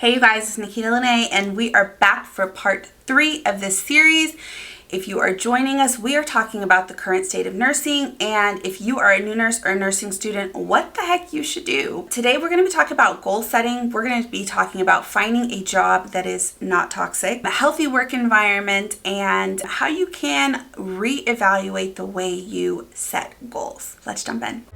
Hey you guys, it's Nnotb and we are back for part 3 of this series. If you are joining us, we are talking about the current state of nursing, and if you are a new nurse or a nursing student, what the heck you should do. Today we're going to be talking about goal setting. We're going to be talking about finding a job that is not toxic, a healthy work environment, and how you can reevaluate the way you set goals. Let's jump in.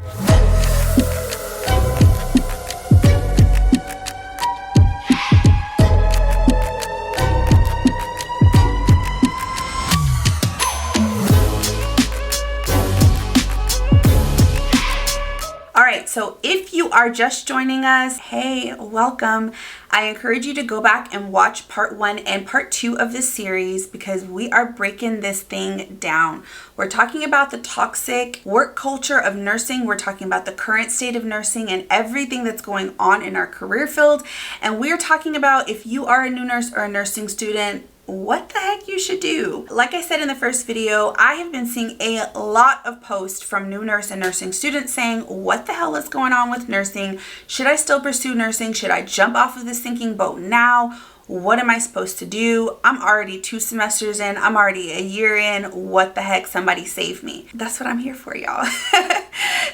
Alright, so if you are just joining us, hey, welcome. I encourage you to go back and watch part 1 and part 2 of this series because we are breaking this thing down. We're talking about the toxic work culture of nursing. We're talking about the current state of nursing and everything that's going on in our career field. And we're talking about if you are a new nurse or a nursing student, what the heck you should do. Like I said in the first video, I have been seeing a lot of posts from new nurse and nursing students saying, what the hell is going on with nursing? Should I still pursue nursing? Should I jump off of the sinking boat now? What am I supposed to do? I'm already 2 semesters in. I'm already a year in. What the heck? Somebody save me. That's what I'm here for, y'all.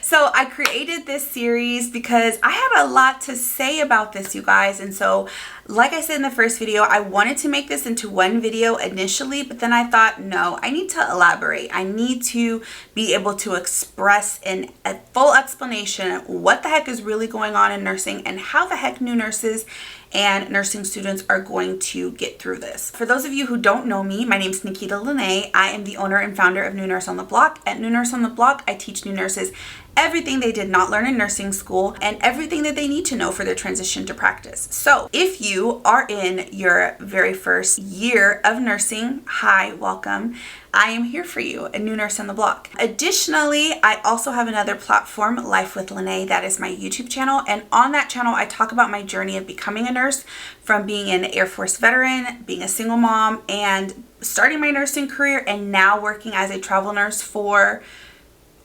So I created this series because I had a lot to say about this, you guys. And so, like I said in the first video, I wanted to make this into one video initially, but then I thought, no, I need to elaborate. I need to be able to express in a full explanation what the heck is really going on in nursing and how the heck new nurses and nursing students are going to get through this. For those of you who don't know me, my name is Nnotb. I am the owner and founder of New Nurse on the Block. At New Nurse on the Block, I teach new nurses everything they did not learn in nursing school and everything that they need to know for their transition to practice. So if you are in your very first year of nursing, hi, welcome. I am here for you, a new nurse on the block. Additionally, I also have another platform, Life with Lene, that is my YouTube channel. And on that channel, I talk about my journey of becoming a nurse, from being an Air Force veteran, being a single mom, and starting my nursing career, and now working as a travel nurse for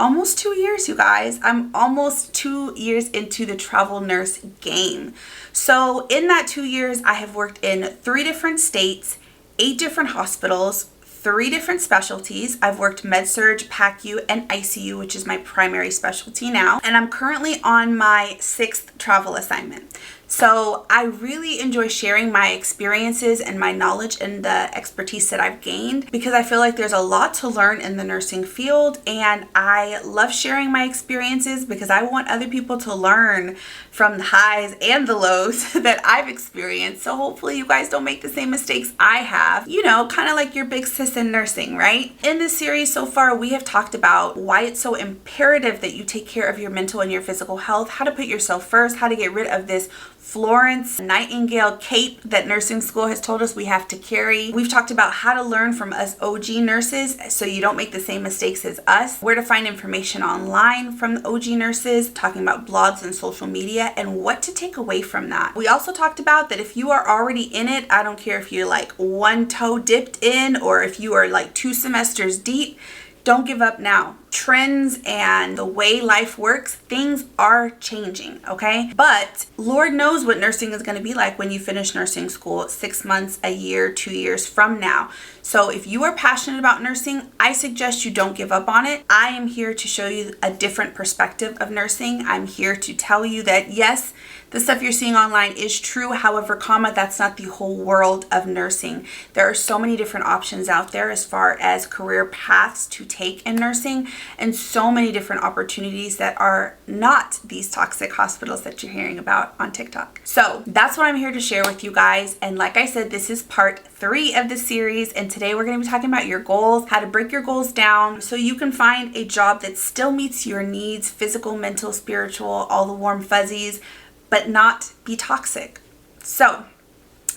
almost 2 years, you guys. I'm almost 2 years into the travel nurse game. So in that 2 years, I have worked in 3 different states, 8 different hospitals, 3 different specialties. I've worked med-surg, PACU, and ICU, which is my primary specialty now. And I'm currently on my 6th travel assignment. So I really enjoy sharing my experiences and my knowledge and the expertise that I've gained because I feel like there's a lot to learn in the nursing field, and I love sharing my experiences because I want other people to learn from the highs and the lows that I've experienced. So hopefully you guys don't make the same mistakes I have, you know, kind of like your big sis in nursing, right? In this series so far, we have talked about why it's so imperative that you take care of your mental and your physical health, how to put yourself first, how to get rid of this Florence Nightingale cape that nursing school has told us we have to carry. We've talked about how to learn from us OG nurses so you don't make the same mistakes as us, where to find information online from the OG nurses, talking about blogs and social media, and what to take away from that. We also talked about that if you are already in it, I don't care if you're like 1 toe dipped in or if you are like 2 semesters deep, don't give up now. Trends and the way life works, things are changing, okay? But Lord knows what nursing is going to be like when you finish nursing school 6 months, a year, 2 years from now. So if you are passionate about nursing, I suggest you don't give up on it. I am here to show you a different perspective of nursing. I'm here to tell you that yes, the stuff you're seeing online is true. However, that's not the whole world of nursing. There are so many different options out there as far as career paths to take in nursing, and so many different opportunities that are not these toxic hospitals that you're hearing about on TikTok. So that's what I'm here to share with you guys. And like I said, this is part 3 of the series. And today we're going to be talking about your goals, how to break your goals down so you can find a job that still meets your needs, physical, mental, spiritual, all the warm fuzzies, but not be toxic. So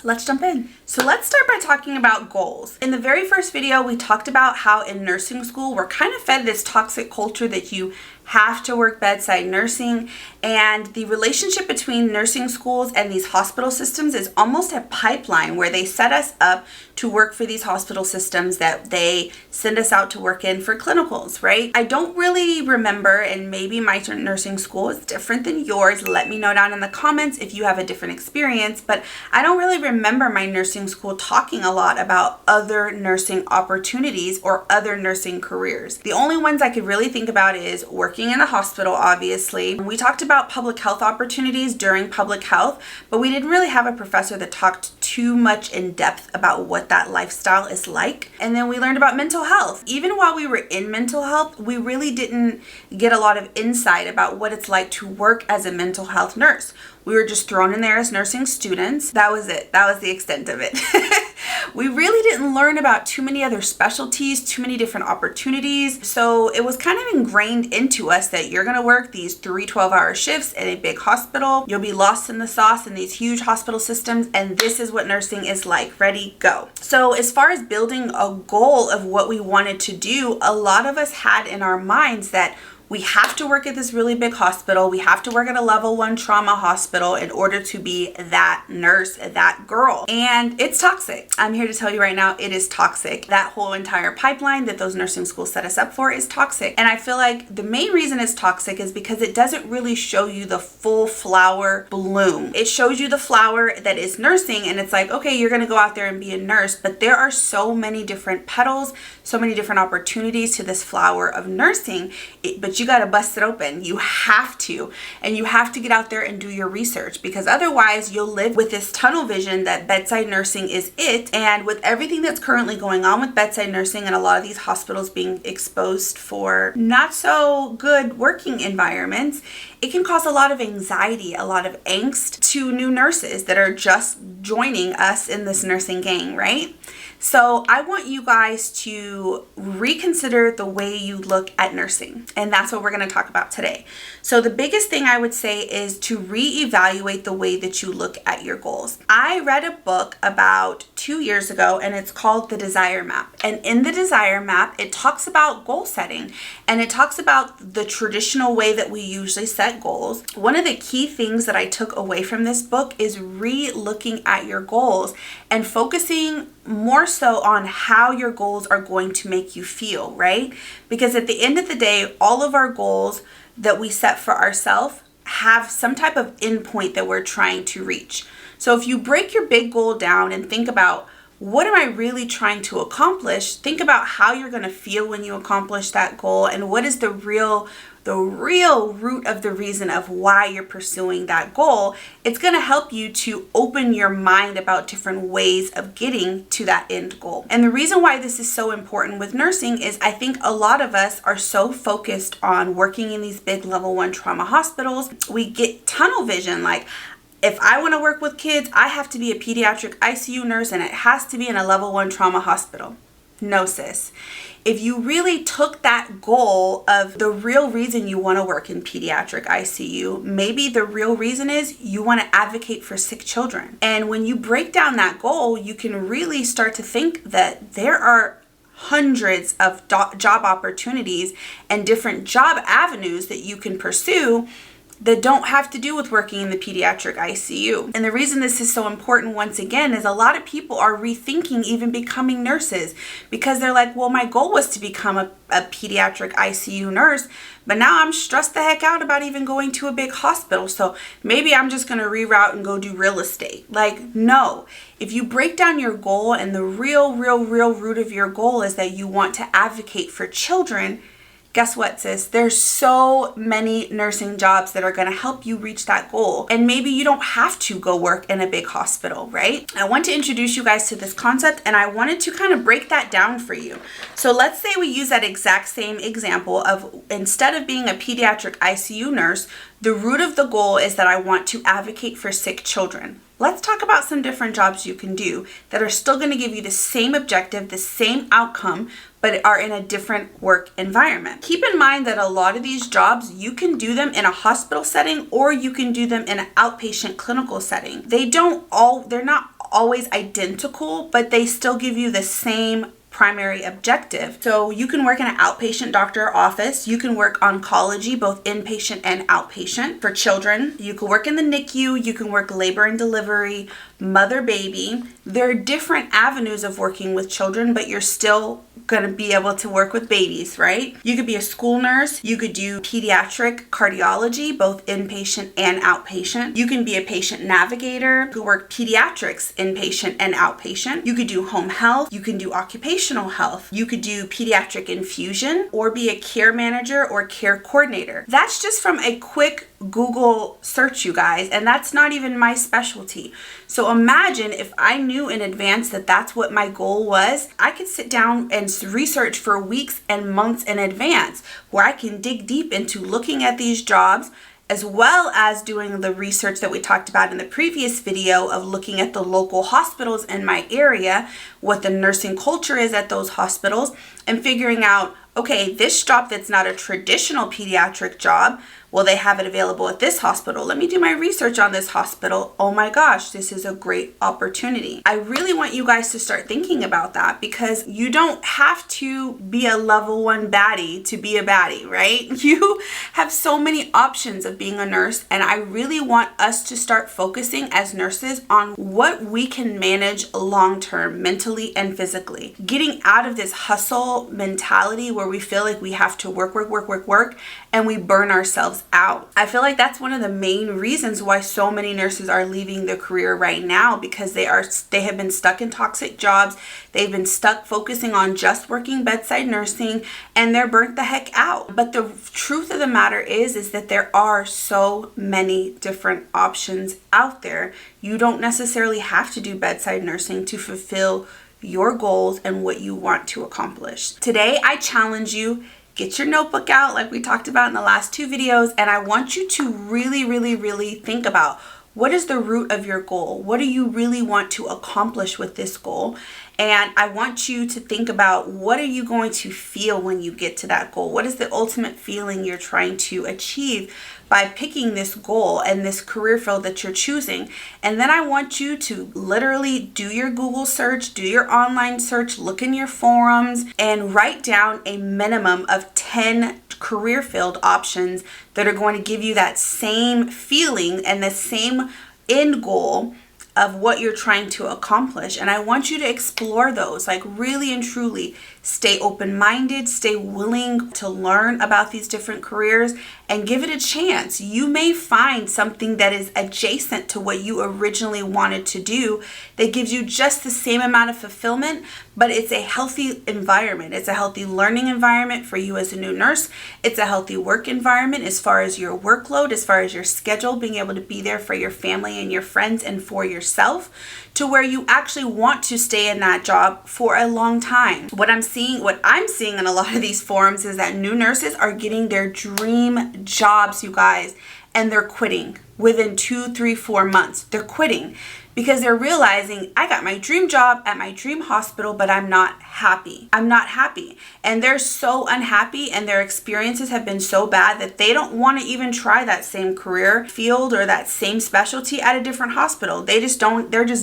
let's jump in. So let's start by talking about goals. In the very first video, we talked about how in nursing school, we're kind of fed this toxic culture that you have to work bedside nursing, and the relationship between nursing schools and these hospital systems is almost a pipeline where they set us up to work for these hospital systems that they send us out to work in for clinicals, right? I don't really remember, and maybe my nursing school is different than yours. Let me know down in the comments if you have a different experience, but I don't really remember my nursing school talking a lot about other nursing opportunities or other nursing careers. The only ones I could really think about is working in a hospital, obviously. We talked about public health opportunities during public health, but we didn't really have a professor that talked too much in depth about what that lifestyle is like. And then we learned about mental health. Even while we were in mental health, we really didn't get a lot of insight about what it's like to work as a mental health nurse. We were just thrown in there as nursing students. That was it. That was the extent of it. We really didn't learn about too many other specialties, too many different opportunities. So it was kind of ingrained into us that you're going to work these 3 12-hour shifts in a big hospital. You'll be lost in the sauce in these huge hospital systems, and this is what nursing is like. Ready, go. So as far as building a goal of what we wanted to do, a lot of us had in our minds that we have to work at this really big hospital. We have to work at a level 1 trauma hospital in order to be that nurse, that girl. And it's toxic. I'm here to tell you right now, it is toxic. That whole entire pipeline that those nursing schools set us up for is toxic. And I feel like the main reason it's toxic is because it doesn't really show you the full flower bloom. It shows you the flower that is nursing, and it's like, okay, you're going to go out there and be a nurse, but there are so many different petals, so many different opportunities to this flower of nursing. But you got to bust it open. You have to. And you have to get out there and do your research, because otherwise you'll live with this tunnel vision that bedside nursing is it. And with everything that's currently going on with bedside nursing and a lot of these hospitals being exposed for not so good working environments, it can cause a lot of anxiety, a lot of angst to new nurses that are just joining us in this nursing gang, right? So I want you guys to reconsider the way you look at nursing. And that's what we're going to talk about today. So the biggest thing I would say is to reevaluate the way that you look at your goals. I read a book about 2 years ago, and it's called The Desire Map. And in the Desire Map, it talks about goal setting, and it talks about the traditional way that we usually set goals. One of the key things that I took away from this book is re-looking at your goals and focusing more so on how your goals are going to make you feel, right? Because at the end of the day, all of our goals that we set for ourselves have some type of endpoint that we're trying to reach. So if you break your big goal down and think about, what am I really trying to accomplish? Think about how you're going to feel when you accomplish that goal, and what is the real root of the reason of why you're pursuing that goal. It's going to help you to open your mind about different ways of getting to that end goal. And the reason why this is so important with nursing is I think a lot of us are so focused on working in these big level 1 trauma hospitals. We get tunnel vision, like, if I want to work with kids, I have to be a pediatric ICU nurse, and it has to be in a level 1 trauma hospital. No, sis. If you really took that goal of the real reason you want to work in pediatric ICU, maybe the real reason is you want to advocate for sick children. And when you break down that goal, you can really start to think that there are hundreds of job opportunities and different job avenues that you can pursue that don't have to do with working in the pediatric ICU. And the reason this is so important, once again, is a lot of people are rethinking even becoming nurses, because they're like, well, my goal was to become a pediatric ICU nurse, but now I'm stressed the heck out about even going to a big hospital, so maybe I'm just going to reroute and go do real estate. Like, no. If you break down your goal, and the real root of your goal is that you want to advocate for children, guess what, sis? There's so many nursing jobs that are going to help you reach that goal. And maybe you don't have to go work in a big hospital, right? I want to introduce you guys to this concept, and I wanted to kind of break that down for you. So let's say we use that exact same example of, instead of being a pediatric ICU nurse, the root of the goal is that I want to advocate for sick children. Let's talk about some different jobs you can do that are still going to give you the same objective, the same outcome, but are in a different work environment. Keep in mind that a lot of these jobs, you can do them in a hospital setting, or you can do them in an outpatient clinical setting. They're not always identical, but they still give you the same primary objective. So you can work in an outpatient doctor office. You can work oncology, both inpatient and outpatient. For children, you can work in the NICU. You can work labor and delivery, mother baby. There are different avenues of working with children, but you're still going to be able to work with babies, right? You could be a school nurse. You could do pediatric cardiology, both inpatient and outpatient. You can be a patient navigator who work pediatrics, inpatient and outpatient. You could do home health. You can do occupational health. You could do pediatric infusion or be a care manager or care coordinator. That's just from a quick Google search, you guys, and that's not even my specialty. So imagine if I knew in advance that that's what my goal was. I could sit down and research for weeks and months in advance, where I can dig deep into looking at these jobs, as well as doing the research that we talked about in the previous video of looking at the local hospitals in my area, what the nursing culture is at those hospitals, and figuring out, okay, this job that's not a traditional pediatric job, well, they have it available at this hospital. Let me do my research on this hospital. Oh my gosh, this is a great opportunity. I really want you guys to start thinking about that, because you don't have to be a level 1 baddie to be a baddie, right? You have so many options of being a nurse, and I really want us to start focusing as nurses on what we can manage long-term, mentally and physically. Getting out of this hustle mentality where we feel like we have to work, and we burn ourselves out. I feel like that's one of the main reasons why so many nurses are leaving the career right now, because they have been stuck in toxic jobs. They've been stuck focusing on just working bedside nursing, and they're burnt the heck out. But the truth of the matter is that there are so many different options out there. You don't necessarily have to do bedside nursing to fulfill your goals and what you want to accomplish. Today, I challenge you. Get your notebook out like we talked about in the last 2 videos, and I want you to really think about, what is the root of your goal? What do you really want to accomplish with this goal? And I want you to think about, what are you going to feel when you get to that goal? What is the ultimate feeling you're trying to achieve by picking this goal and this career field that you're choosing? And then I want you to literally do your Google search, do your online search, look in your forums, and write down a minimum of 10 career field options that are going to give you that same feeling and the same end goal of what you're trying to accomplish. And I want you to explore those, like really and truly stay open-minded, stay willing to learn about these different careers, and give it a chance. You may find something that is adjacent to what you originally wanted to do that gives you just the same amount of fulfillment, but it's a healthy environment. It's a healthy learning environment for you as a new nurse. It's a healthy work environment as far as your workload, as far as your schedule, being able to be there for your family and your friends and for yourself, to where you actually want to stay in that job for a long time. What I'm seeing in a lot of these forums is that new nurses are getting their dream jobs, you guys, and they're quitting within 2, 3, 4 months. They're quitting because they're realizing, I got my dream job at my dream hospital, but I'm not happy. I'm not happy. And they're so unhappy, and their experiences have been so bad that they don't want to even try that same career field or that same specialty at a different hospital. They're just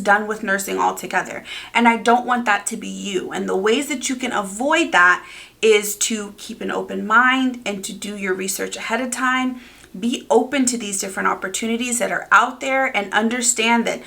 done with nursing altogether. And I don't want that to be you. And the ways that you can avoid that is to keep an open mind and to do your research ahead of time. Be open to these different opportunities that are out there, and understand that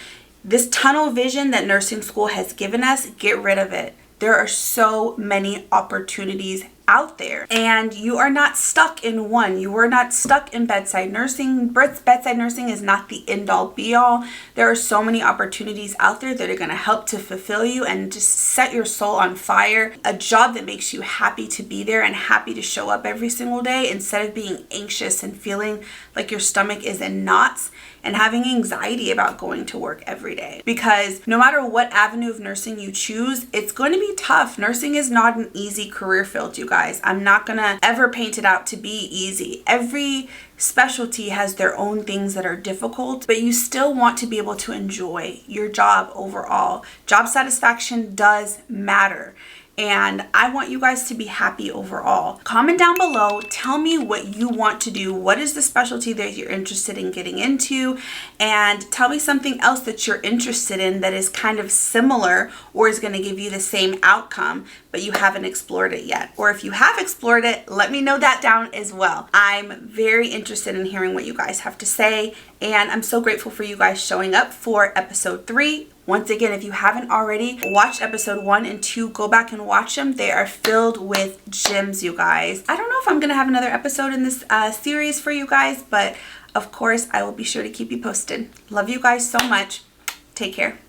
this tunnel vision that nursing school has given us, get rid of it. There are so many opportunities out there, and you are not stuck in one. You are not stuck in bedside nursing. Bedside nursing is not the end all be all. There are so many opportunities out there that are going to help to fulfill you and just set your soul on fire. A job that makes you happy to be there and happy to show up every single day, instead of being anxious and feeling like your stomach is in knots and having anxiety about going to work every day. Because no matter what avenue of nursing you choose, it's going to be tough. Nursing is not an easy career field, you guys. I'm not gonna ever paint it out to be easy. Every specialty has their own things that are difficult, but you still want to be able to enjoy your job overall. Job satisfaction does matter. and I want you guys to be happy overall. Comment down below, tell me what you want to do. What is the specialty that you're interested in getting into? And tell me something else that you're interested in that is kind of similar or is going to give you the same outcome, but you haven't explored it yet. Or if you have explored it, let me know that down as well. I'm very interested in hearing what you guys have to say, and I'm so grateful for you guys showing up for episode 3. Once again, if you haven't already watched episode 1 and 2, go back and watch them. They are filled with gems, you guys. I don't know if I'm going to have another episode in this series for you guys, but of course, I will be sure to keep you posted. Love you guys so much. Take care.